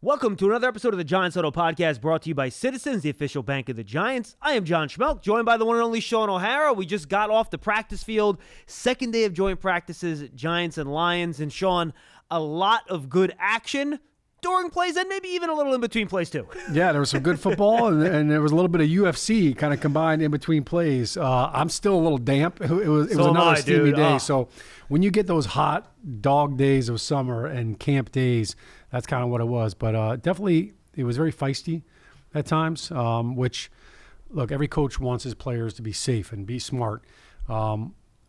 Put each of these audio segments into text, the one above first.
Welcome to another episode of the Giants Huddle podcast brought to you by Citizens, the official bank of the Giants. I am John Schmeelk, joined by the one and only Shaun O'Hara. We just got off the practice field, second day of joint practices, Giants and Lions. And Shaun, a lot of good action during plays and maybe even a little in between plays too. Yeah, there was some good football and there was a little bit of UFC kind of combined in between plays. I'm still a little damp. It was another steamy day. So when you get those hot dog days of summer and camp days, that's kind of what it was. But definitely it was very feisty at times, which, look, every coach wants his players to be safe and be smart.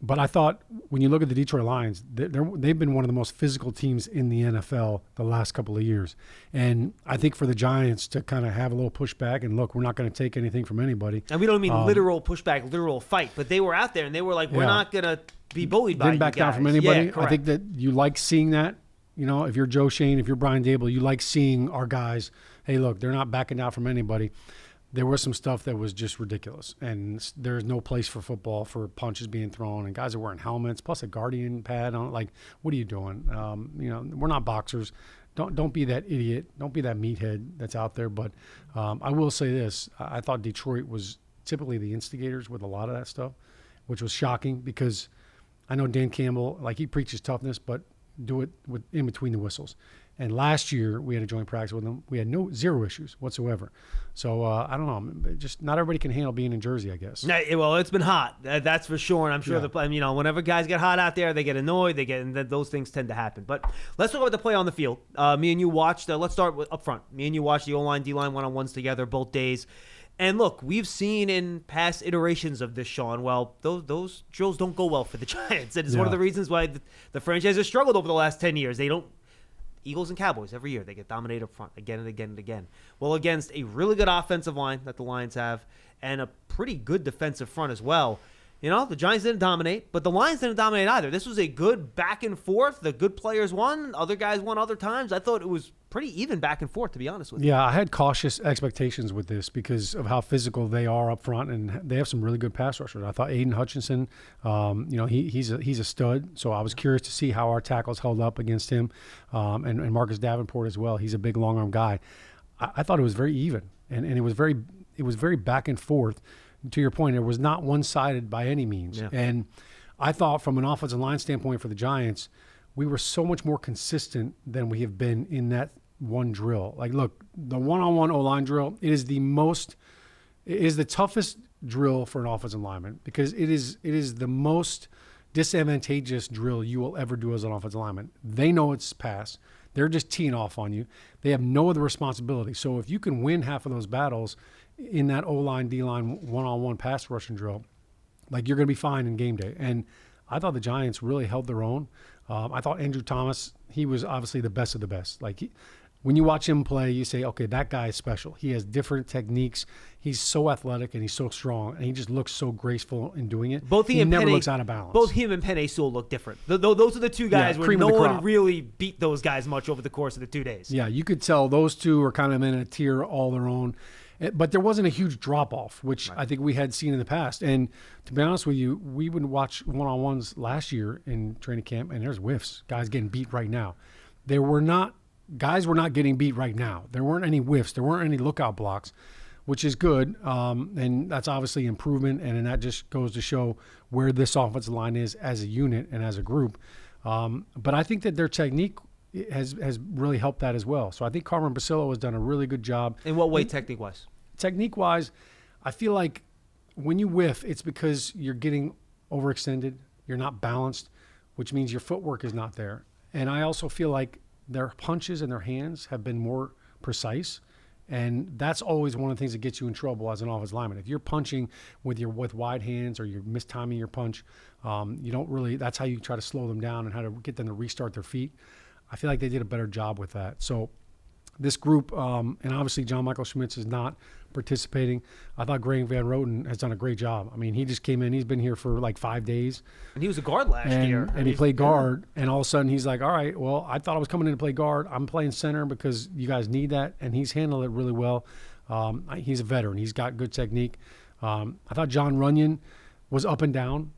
But I thought when you look at the Detroit Lions, they've been one of the most physical teams in the NFL the last couple of years. And I think for the Giants to kind of have a little pushback and look, we're not going to take anything from anybody. And we don't mean literal pushback, literal fight, but they were out there and they were like, we're not going to be bullied by you guys. Didn't back down from anybody. Yeah, I think that you like seeing that. You know, if you're Joe Shane, if you're Brian Dable, you like seeing our guys, hey, look, they're not backing down from anybody. There was some stuff that was just ridiculous, and there's no place for football for punches being thrown, and guys are wearing helmets, plus a guardian pad on. Like, what are you doing? You know, we're not boxers. Don't be that idiot. Don't be that meathead that's out there. But I will say this. I thought Detroit was typically the instigators with a lot of that stuff, which was shocking because I know Dan Campbell, like he preaches toughness, but do it in between the whistles. And last year we had a joint practice with them. We had zero issues whatsoever. So I don't know. Just not everybody can handle being in Jersey, I guess. Well, it's been hot. That's for sure. And I'm sure whenever guys get hot out there, they get annoyed. And those things tend to happen. But let's talk about the play on the field. Me and you watched. Let's start up front. Me and you watched the O-line, D-line one-on-ones together both days. And look, we've seen in past iterations of this, Shaun, well, those drills don't go well for the Giants. And it's one of the reasons why the franchise has struggled over the last 10 years. They don't. Eagles and Cowboys, every year, they get dominated up front again and again and again. Well, against a really good offensive line that the Lions have and a pretty good defensive front as well, you know, the Giants didn't dominate, but the Lions didn't dominate either. This was a good back and forth. The good players won. Other guys won other times. I thought it was pretty even back and forth, to be honest with you. Yeah, I had cautious expectations with this because of how physical they are up front, and they have some really good pass rushers. I thought Aiden Hutchinson, you know, he's a stud, so I was curious to see how our tackles held up against him, and Marcus Davenport as well. He's a big long-arm guy. I thought it was very even, and it was very back and forth. To your point, it was not one-sided by any means. Yeah. And I thought from an offensive line standpoint for the Giants, we were so much more consistent than we have been in that one drill. Like, look, the one-on-one O-line drill, it is the toughest drill for an offensive lineman because it is the most disadvantageous drill you will ever do as an offensive lineman. They know it's pass. They're just teeing off on you. They have no other responsibility. So if you can win half of those battles in that O-line, D-line, one-on-one pass rushing drill, like you're going to be fine in game day. And I thought the Giants really held their own. I thought Andrew Thomas, he was obviously the best of the best. Like when you watch him play, you say, okay, that guy is special. He has different techniques. He's so athletic and he's so strong, and he just looks so graceful in doing it. He never looks out of balance. Both him and Penei Sewell look different. Those are the two guys where no one really beat those guys much over the course of the 2 days. Yeah, you could tell those two are kind of in a tier all their own. But there wasn't a huge drop-off, which I think we had seen in the past. And to be honest with you, we would watch one-on-ones last year in training camp, and there's whiffs. Guys getting beat right now. Guys were not getting beat right now. There weren't any whiffs. There weren't any lookout blocks, which is good. And that's obviously improvement, and that just goes to show where this offensive line is as a unit and as a group. But I think that their technique has really helped that as well. So I think Carmen Basillo has done a really good job. In what way, technique-wise? Technique-wise, I feel like when you whiff, it's because you're getting overextended. You're not balanced, which means your footwork is not there. And I also feel like their punches and their hands have been more precise. And that's always one of the things that gets you in trouble as an offensive lineman. If you're punching with wide hands or you're mistiming your punch, you don't really – that's how you try to slow them down and how to get them to restart their feet. I feel like they did a better job with that. So this group, and obviously John Michael Schmitz is not participating. I thought Graham Van Roten has done a great job. I mean, he just came in. He's been here for like 5 days. And he was a guard last year. And he played guard. And all of a sudden he's like, all right, well, I thought I was coming in to play guard. I'm playing center because you guys need that. And he's handled it really well. He's a veteran. He's got good technique. I thought John Runyon was up and down.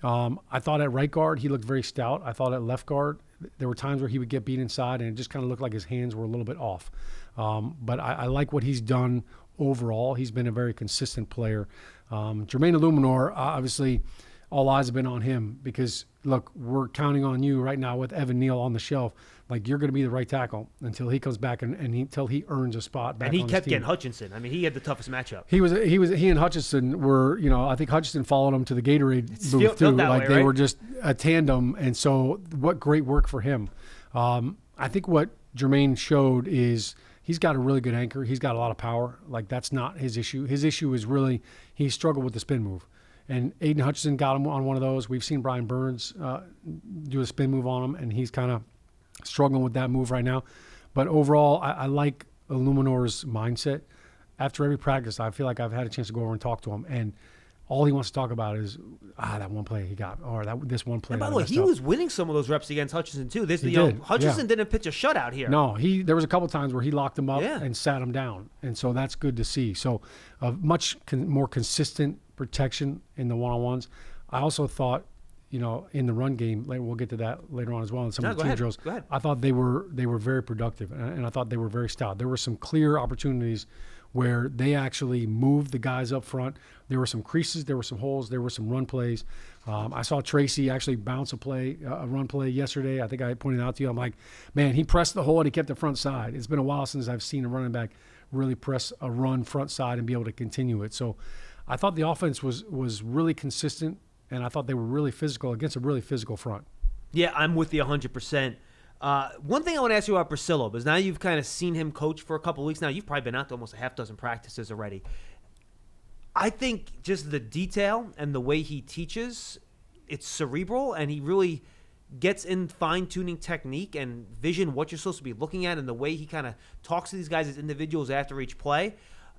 I thought at right guard, he looked very stout. I thought at left guard, there were times where he would get beat inside, and it just kind of looked like his hands were a little bit off. But I like what he's done overall. He's been a very consistent player. Jermaine Illuminor, obviously, all eyes have been on him because, look, we're counting on you right now with Evan Neal on the shelf. Like, you're going to be the right tackle until he comes back until he earns a spot back on his team. And he kept getting Hutchinson. I mean, he had the toughest matchup. He and Hutchinson were, I think Hutchinson followed him to the Gatorade booth too. Like, they were just a tandem, and so what great work for him. I think what Jermaine showed is he's got a really good anchor. He's got a lot of power. Like, that's not his issue. His issue is really he struggled with the spin move. And Aiden Hutchinson got him on one of those. We've seen Brian Burns do a spin move on him, and he's kind of struggling with that move right now. But overall, I like Illuminor's mindset. After every practice, I feel like I've had a chance to go over and talk to him, and all he wants to talk about is that one play he got, or this one play. And by the way, he was winning some of those reps against Hutchinson too. Hutchinson didn't pitch a shutout here. No, there was a couple times where he locked him up and sat him down, and so that's good to see. So, much more consistent protection in the one-on-ones. I also thought, in the run game, we'll get to that later on as well in some of the team drills. I thought they were very productive, and I thought they were very stout. There were some clear opportunities where they actually moved the guys up front. There were some creases, there were some holes, there were some run plays. I saw Tracy actually bounce a run play yesterday. I think I pointed out to you. I'm like, man, he pressed the hole and he kept the front side. It's been a while since I've seen a running back really press a run front side and be able to continue it. So I thought the offense was really consistent, and I thought they were really physical against a really physical front. Yeah, I'm with you 100%. One thing I want to ask you about Priscilla, because now you've kind of seen him coach for a couple of weeks now. You've probably been out to almost a half dozen practices already. I think just the detail and the way he teaches, it's cerebral, and he really gets in fine-tuning technique and vision, what you're supposed to be looking at, and the way he kind of talks to these guys as individuals after each play.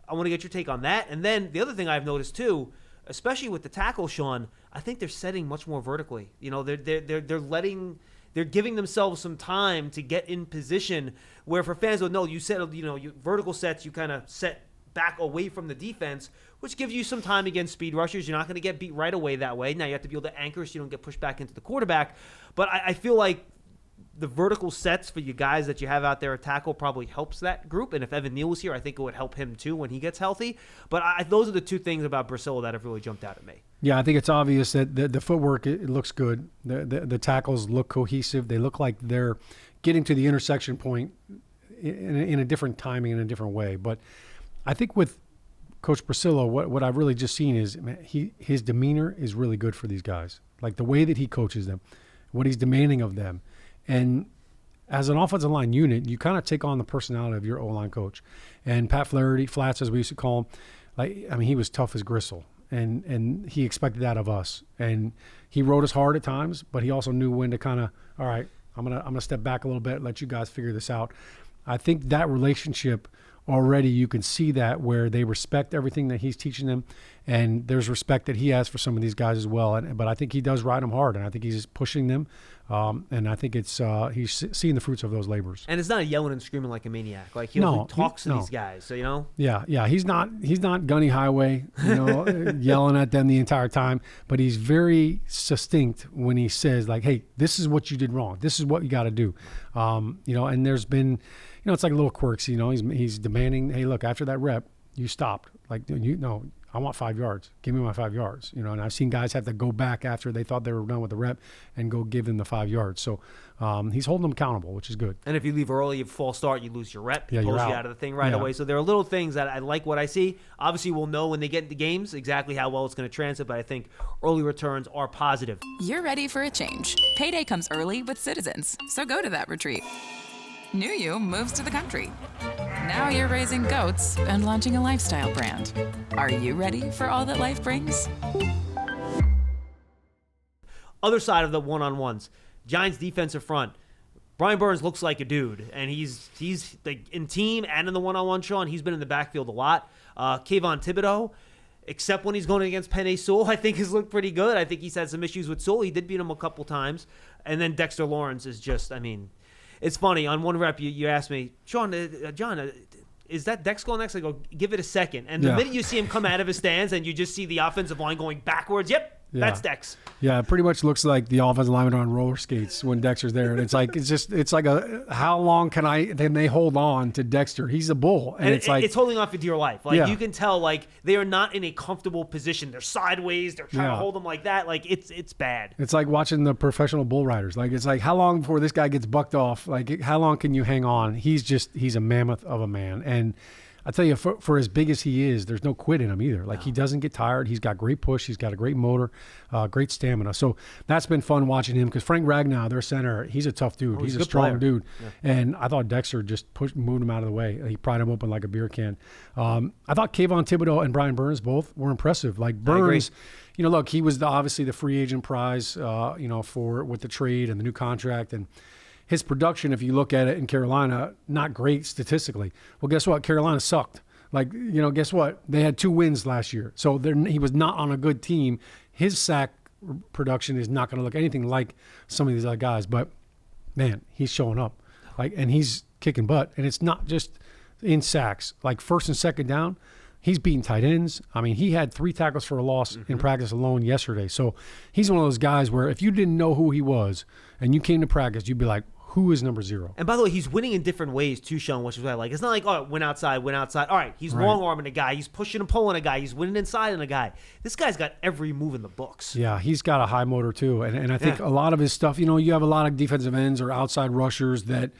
I want to get your take on that. And then the other thing I've noticed too, especially with the tackle, Shaun, I think they're setting much more vertically. They're giving themselves some time to get in position where for fans will know you set, vertical sets, you kind of set back away from the defense, which gives you some time against speed rushers. You're not going to get beat right away that way. Now you have to be able to anchor so you don't get pushed back into the quarterback. But I feel like the vertical sets for you guys that you have out there at tackle probably helps that group. And if Evan Neal was here, I think it would help him too when he gets healthy. But those are the two things about Priscilla that have really jumped out at me. Yeah, I think it's obvious that the footwork, it looks good. The tackles look cohesive. They look like they're getting to the intersection point in a different timing, in a different way. But I think with Coach Priscilla, what I've really just seen is his demeanor is really good for these guys. Like the way that he coaches them, what he's demanding of them. And as an offensive line unit, you kind of take on the personality of your O-line coach. And Pat Flaherty, Flats as we used to call him, he was tough as gristle. And he expected that of us. And he rode us hard at times, but he also knew when to kind of, all right, I'm gonna step back a little bit, let you guys figure this out. I think that relationship already, you can see that where they respect everything that he's teaching them, and there's respect that he has for some of these guys as well. But I think he does ride them hard, and I think he's pushing them, and I think it's he's seeing the fruits of those labors. And it's not yelling and screaming like a maniac. Like he talks to these guys, so Yeah. He's not Gunny Highway, yelling at them the entire time. But he's very succinct when he says, like, "Hey, this is what you did wrong. This is what you got to do." And there's been, it's like little quirks. He's demanding, "Hey, look, after that rep, you stopped. Like, I want 5 yards. Give me my 5 yards." And I've seen guys have to go back after they thought they were done with the rep and go give them the 5 yards. So he's holding them accountable, which is good. And if you leave early, you false start, you lose your rep. Yeah, pulls you're you out. out of the thing right away. So there are little things that I like what I see. Obviously, we'll know when they get into games exactly how well it's going to translate, but I think early returns are positive. You're ready for a change. Payday comes early with Citizens, so go to that retreat. New you moves to the country. Now you're raising goats and launching a lifestyle brand. Are you ready for all that life brings? Other side of the one-on-ones, Giants defensive front. Brian Burns looks like a dude, and he's like in team and in the one-on-one, Shaun. He's been in the backfield a lot. Kayvon Thibodeau, except when he's going against Penei Sewell, I think has looked pretty good. I think he's had some issues with Sewell. He did beat him a couple times. And then Dexter Lawrence is just, it's funny. On one rep, you asked me, Shaun, John, is that Dex going next? I go, give it a second. And the minute you see him come out of his stands and you just see the offensive line going backwards, That's Dex. Yeah, it pretty much looks like the offensive lineman on roller skates when Dexter's there, and it's like how long can they hold on to Dexter? He's a bull, and it's like it's holding on for dear life. Like Yeah. you can tell, like they are not in a comfortable position. They're sideways. They're trying to hold them like that. Like it's bad. It's like watching the professional bull riders. Like it's like how long before this guy gets bucked off? Like how long can you hang on? He's a mammoth of a man, and I tell you, for as big as he is, there's no quit in him either. Like he doesn't get tired. He's got great push. He's got a great motor, great stamina. So that's been fun watching him because Frank Ragnow, their center, he's a tough dude. He's a strong dude. Yeah. And I thought Dexter just moved him out of the way. He pried him open like a beer can. I thought Kayvon Thibodeau and Brian Burns both were impressive. Like Burns, look, he was obviously the free agent prize, with the trade and the new contract and his production, if you look at it in Carolina, not great statistically. Well, guess what? Carolina sucked. Like, guess what? They had 2 wins last year. So he was not on a good team. His sack production is not going to look anything like some of these other guys. But, man, he's showing up. And he's kicking butt. And it's not just in sacks. Like, first and second down, he's beating tight ends. I mean, he had 3 tackles for a loss in practice alone yesterday. So he's one of those guys where if you didn't know who he was and you came to practice, you'd be like, who is number 0? And by the way, he's winning in different ways too, Shaun, which is what I like. It's not like, win outside. All right, he's long-arming a guy. He's pushing and pulling a guy. He's winning inside on a guy. This guy's got every move in the books. Yeah, he's got a high motor too. And I think a lot of his stuff, you have a lot of defensive ends or outside rushers that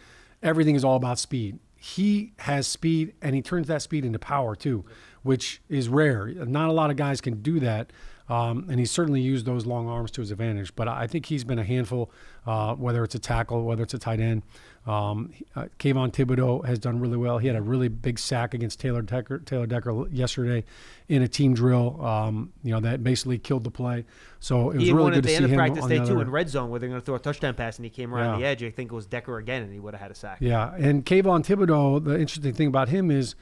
everything is all about speed. He has speed, and he turns that speed into power too, which is rare. Not a lot of guys can do that. And he's certainly used those long arms to his advantage. But I think he's been a handful, whether it's a tackle, whether it's a tight end. Kayvon Thibodeau has done really well. He had a really big sack against Taylor Decker yesterday in a team drill, that basically killed the play. So it was really good to see him. He had one at the end of practice day, too, in red zone where they're going to throw a touchdown pass, and he came around the edge. I think it was Decker again, and he would have had a sack. Yeah, and Kayvon Thibodeau, the interesting thing about him is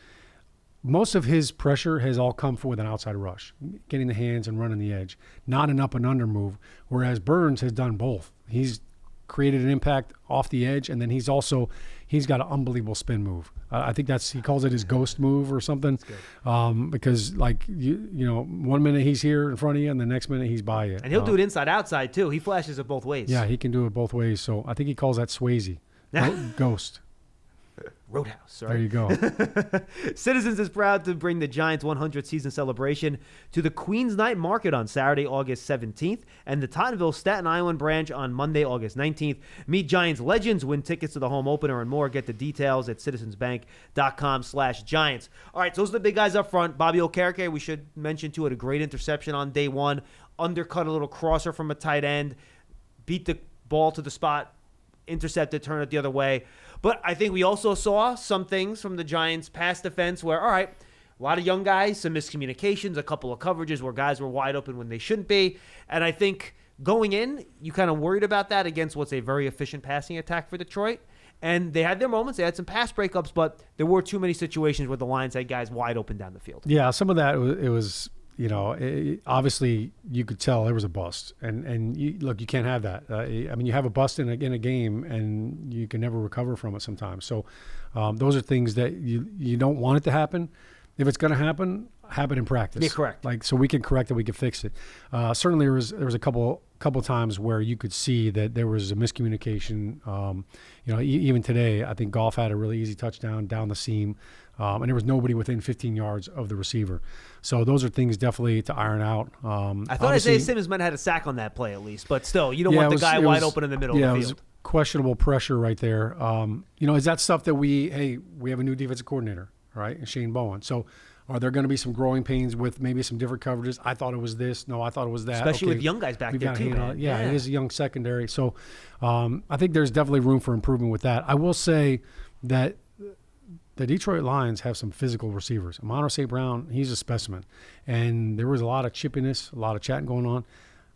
most of his pressure has all come with an outside rush, getting the hands and running the edge, not an up and under move, whereas Burns has done both. He's created an impact off the edge, and then he's got an unbelievable spin move. I think he calls it his ghost move or something, because one minute he's here in front of you, and the next minute he's by you. And he'll do it inside outside too. He flashes it both ways. Yeah, he can do it both ways. So I think he calls that Swayze, ghost. Roadhouse. Right? There you go. Citizens is proud to bring the Giants' 100th season celebration to the Queens Night Market on Saturday, August 17th, and the Tottenville Staten Island branch on Monday, August 19th. Meet Giants legends, win tickets to the home opener, and more. Get the details at citizensbank.com/Giants. All right, so those are the big guys up front. Bobby Okereke, we should mention, too, had a great interception on day one. Undercut a little crosser from a tight end. Beat the ball to the spot. Intercepted, turn it the other way. But I think we also saw some things from the Giants' pass defense where, all right, a lot of young guys, some miscommunications, a couple of coverages where guys were wide open when they shouldn't be. And I think going in, you kind of worried about that against what's a very efficient passing attack for Detroit. And they had their moments. They had some pass breakups, but there were too many situations where the Lions had guys wide open down the field. Yeah, some of that, it was obviously you could tell there was a bust, and you can't have that. You have a bust in a game, and you can never recover from it sometimes. So those are things that you don't want it to happen. If it's going to happen in practice. Yeah, correct. So we can correct it, we can fix it. Certainly there was a couple times where you could see that there was a miscommunication. Even today, I think Goff had a really easy touchdown down the seam. And there was nobody within 15 yards of the receiver. So those are things definitely to iron out. I thought Isaiah Simmons might have had a sack on that play at least, but still, you don't want the guy wide open in the middle of the field. Yeah, it was questionable pressure right there. Is that stuff that we have a new defensive coordinator, right? And Shane Bowen. So are there going to be some growing pains with maybe some different coverages? I thought it was this. No, I thought it was that. Especially with young guys back there too, man. Yeah, it is a young secondary. So I think there's definitely room for improvement with that. I will say that the Detroit Lions have some physical receivers. Amon St. Brown, he's a specimen. And there was a lot of chippiness, a lot of chatting going on.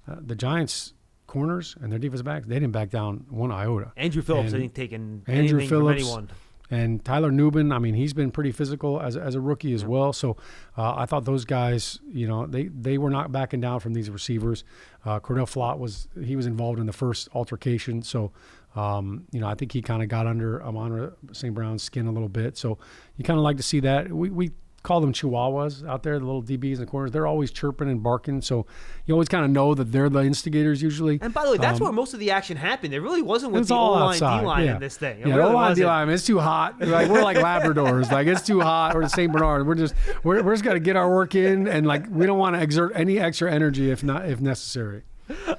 The Giants' corners and their defensive backs, they didn't back down one iota. Andrew Phillips ain't taking anything from anyone. And Tyler Nubin, he's been pretty physical as a rookie as well. So I thought those guys, they were not backing down from these receivers. Cordell Flott was involved in the first altercation. So, I think he kind of got under Amon St. Brown's skin a little bit. So you kind of like to see that. We call them chihuahuas out there, the little DBs in the corners. They're always chirping and barking, so you always kind of know that they're the instigators usually. And by the way, that's where most of the action happened. It really wasn't with the O-line, D-line in this thing. Yeah, O-line, D-line, it's too hot. Like, we're like Labradors. Like, it's too hot. We're the St. Bernard. We're just got to get our work in, and like we don't want to exert any extra energy if necessary.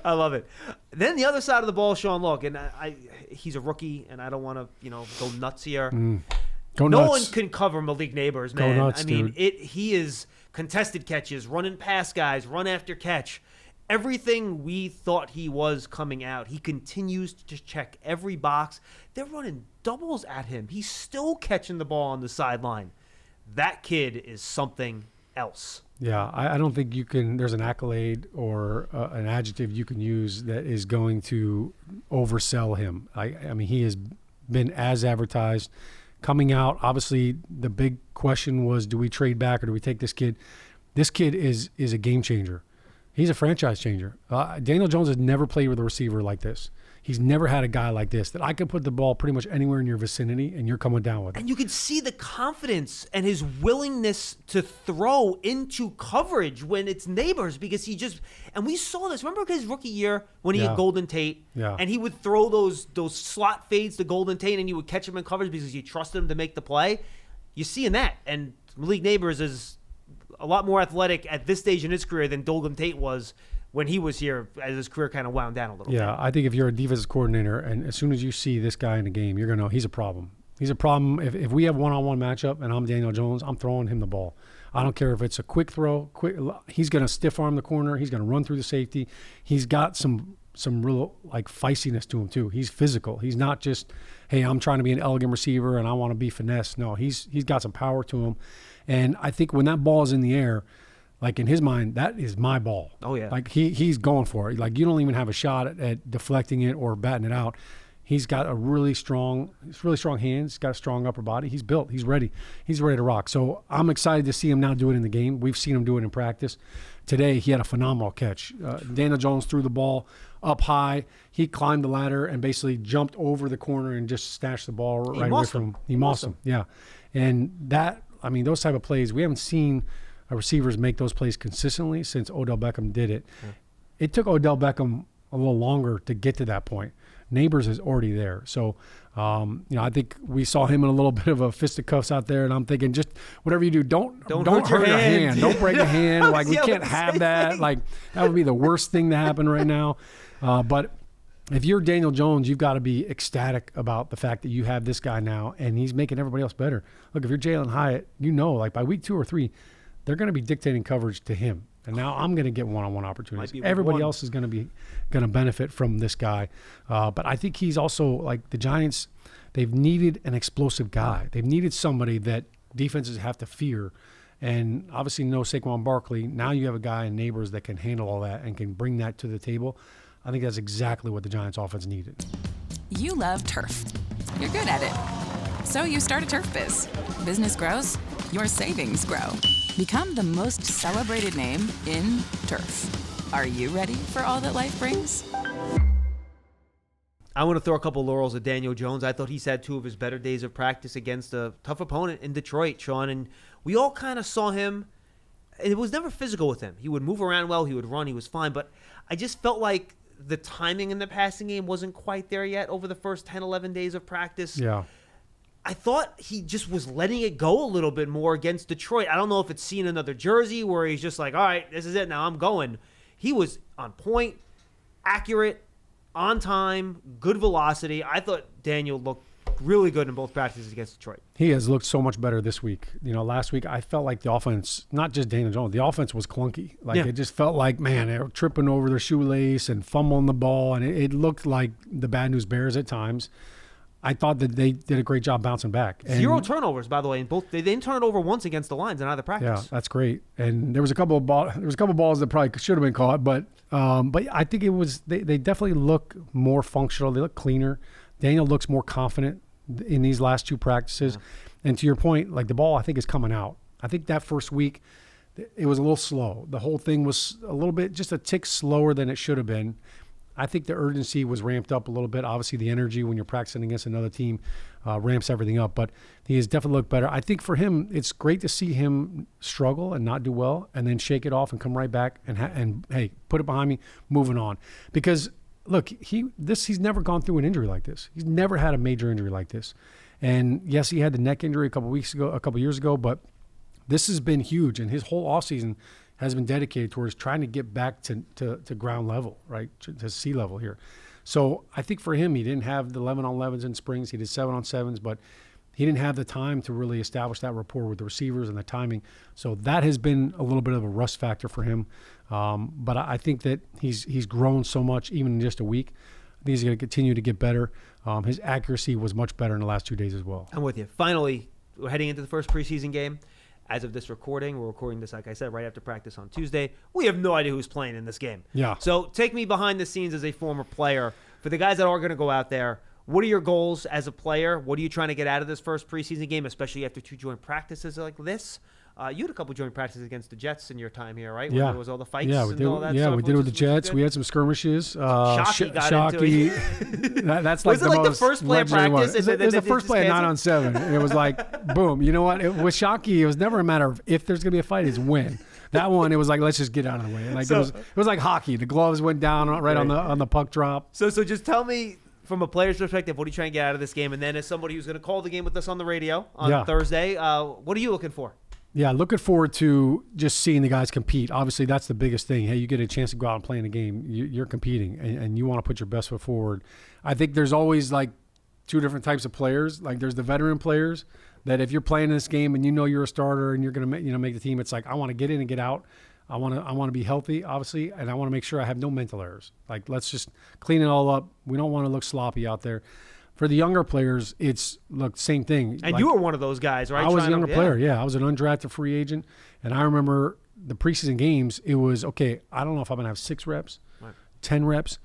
I love it. Then the other side of the ball, Shaun, look, and he's a rookie, and I don't want to, go nuts here. No one can cover Malik Neighbors, man. Go nuts, dude. He is contested catches, running past guys, run after catch. Everything we thought he was coming out, he continues to check every box. They're running doubles at him. He's still catching the ball on the sideline. That kid is something else. Yeah, I don't think there's an accolade or an adjective you can use that is going to oversell him. I mean, he has been as advertised. Coming out, obviously, the big question was, do we trade back or do we take this kid? This kid is a game changer. He's a franchise changer. Daniel Jones has never played with a receiver like this. He's never had a guy like this that I could put the ball pretty much anywhere in your vicinity and you're coming down with it. And you could see the confidence and his willingness to throw into coverage when it's Neighbors, because and we saw this. Remember his rookie year when he had Golden Tate? Yeah. And he would throw those slot fades to Golden Tate and he would catch him in coverage because you trusted him to make the play. You're seeing that. And Malik Neighbors is a lot more athletic at this stage in his career than Golden Tate was when he was here, as his career kind of wound down a little bit. Yeah, I think if you're a defensive coordinator and as soon as you see this guy in the game, you're going to know he's a problem. He's a problem. If we have one-on-one matchup and I'm Daniel Jones, I'm throwing him the ball. I don't care if it's a quick throw. He's going to stiff arm the corner. He's going to run through the safety. He's got some real like feistiness to him too. He's physical. He's not just, hey, I'm trying to be an elegant receiver and I want to be finesse. No, he's got some power to him. And I think when that ball is in the air, like in his mind, that is my ball. Oh, yeah. Like he's going for it. Like you don't even have a shot at deflecting it or batting it out. He's got a really strong hands. He's got a strong upper body. He's built. He's ready. He's ready to rock. So I'm excited to see him now do it in the game. We've seen him do it in practice. Today, he had a phenomenal catch. Daniel Jones threw the ball up high. He climbed the ladder and basically jumped over the corner and just snatched the ball right away from him. He mossed him. Yeah. And that, I mean, those type of plays, we haven't seen receivers make those plays consistently since Odell Beckham did it. Yeah. It took Odell Beckham a little longer to get to that point. Neighbors is already there. So, I think we saw him in a little bit of a fisticuffs out there, and I'm thinking, just whatever you do, don't hurt your hand. Don't break a hand. Like, we can't have that. Like, that would be the worst thing to happen right now. But if you're Daniel Jones, you've got to be ecstatic about the fact that you have this guy now, and he's making everybody else better. Look, if you're Jalen Hyatt, like by week 2 or 3, they're going to be dictating coverage to him. And now I'm going to get one-on-one opportunities. Everybody else is going to benefit from this guy. But I think he's also, like the Giants, they've needed an explosive guy. They've needed somebody that defenses have to fear. And obviously no Saquon Barkley. Now you have a guy in Neighbors that can handle all that and can bring that to the table. I think that's exactly what the Giants offense needed. You love turf. You're good at it. So you start a turf biz. Business grows, your savings grow. Become the most celebrated name in turf. Are you ready for all that life brings? I want to throw a couple laurels at Daniel Jones. I thought he's had 2 of his better days of practice against a tough opponent in Detroit, Shaun. And we all kind of saw him. It was never physical with him. He would move around well. He would run. He was fine. But I just felt like the timing in the passing game wasn't quite there yet over the first 10, 11 days of practice. Yeah. I thought he just was letting it go a little bit more against Detroit. I don't know if it's seeing another jersey where he's just like, all right, this is it. Now I'm going. He was on point, accurate, on time, good velocity. I thought Daniel looked really good in both practices against Detroit. He has looked so much better this week. Last week I felt like the offense, not just Daniel Jones, the offense was clunky. It just felt like, man, they were tripping over their shoelace and fumbling the ball, and it looked like the Bad News Bears at times. I thought that they did a great job bouncing back. And 0 turnovers, by the way, in both. They didn't turn it over once against the Lions in either practice. Yeah, that's great. And there was a couple of balls that probably should have been caught, but I think it was they definitely look more functional. They look cleaner. Daniel looks more confident in these last 2 practices. Yeah. And to your point, like the ball, I think is coming out. I think that first week, it was a little slow. The whole thing was a little bit, just a tick slower than it should have been. I think the urgency was ramped up a little bit. Obviously, the energy when you're practicing against another team ramps everything up. But he has definitely looked better. I think for him, it's great to see him struggle and not do well, and then shake it off and come right back and hey, put it behind me, moving on. Because look, he's never gone through an injury like this. He's never had a major injury like this. And yes, he had the neck injury a couple years ago, but this has been huge, and his whole offseason has been dedicated towards trying to get back to ground level, right, to sea level here. So I think for him, he didn't have the 11-on-11s in springs. He did 7-on-7s, but he didn't have the time to really establish that rapport with the receivers and the timing. So that has been a little bit of a rust factor for him. But I think that he's grown so much, even in just a week. I think he's going to continue to get better. His accuracy was much better in the last 2 days as well. I'm with you. Finally, we're heading into the first preseason game. As of this recording, we're recording this, like I said, right after practice on Tuesday. We have no idea who's playing in this game. Yeah. So take me behind the scenes as a former player. For the guys that are going to go out there, what are your goals as a player? What are you trying to get out of this first preseason game, especially after 2 joint practices like this? You had a couple joint practices against the Jets in your time here, right? Yeah. When there was all the fights and all that stuff. We did it with the Jets. We had some skirmishes. Shockey got into it. That's like was it like the first play of practice? It was the first play at 9-on-7. And it was like, boom. You know what? With Shockey, it was never a matter of if there's going to be a fight, it's when. That one, it was like, let's just get out of the way. Like it was like hockey. The gloves went down right on the puck drop. So just tell me, from a player's perspective, what are you trying to get out of this game? And then as somebody who's going to call the game with us on the radio on Thursday, what are you looking for? Yeah, looking forward to just seeing the guys compete. Obviously, that's the biggest thing. Hey, you get a chance to go out and play in a game. You're competing, and you want to put your best foot forward. I think there's always like 2 different types of players. Like there's the veteran players that if you're playing this game and you know you're a starter and you're going to make the team, it's like I want to get in and get out. I want to be healthy, obviously, and I want to make sure I have no mental errors. Like let's just clean it all up. We don't want to look sloppy out there. For the younger players, it's same thing. And you were one of those guys, right? I was a younger player, yeah. I was an undrafted free agent, and I remember the preseason games. It was, okay, I don't know if I'm going to have 6 reps, 10 reps.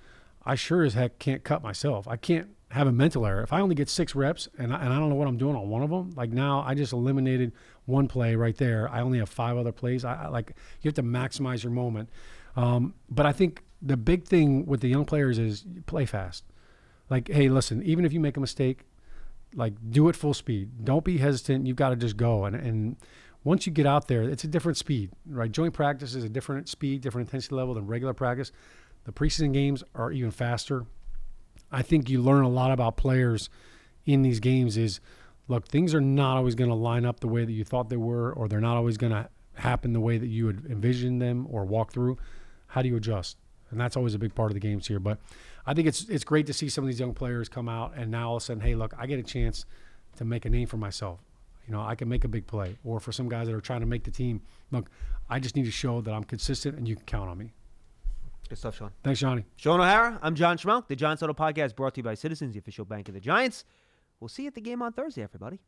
I sure as heck can't cut myself. I can't have a mental error. If I only get 6 reps and I don't know what I'm doing on one of them, like now I just eliminated one play right there. I only have 5 other plays. I you have to maximize your moment. But I think the big thing with the young players is play fast. Like, hey, listen, even if you make a mistake, like do it full speed. Don't be hesitant. You've got to just go. And once you get out there, it's a different speed, right? Joint practice is a different speed, different intensity level than regular practice. The preseason games are even faster. I think you learn a lot about players in these games is, look, things are not always going to line up the way that you thought they were, or they're not always going to happen the way that you would envision them or walk through. How do you adjust? And that's always a big part of the games here. But I think it's great to see some of these young players come out and now all of a sudden, hey, look, I get a chance to make a name for myself. I can make a big play. Or for some guys that are trying to make the team, look, I just need to show that I'm consistent and you can count on me. Good stuff, Shaun. Thanks, Johnny. Shaun O'Hara, I'm John Schmeelk. The Giants Huddle podcast brought to you by Citizens, the official bank of the Giants. We'll see you at the game on Thursday, everybody.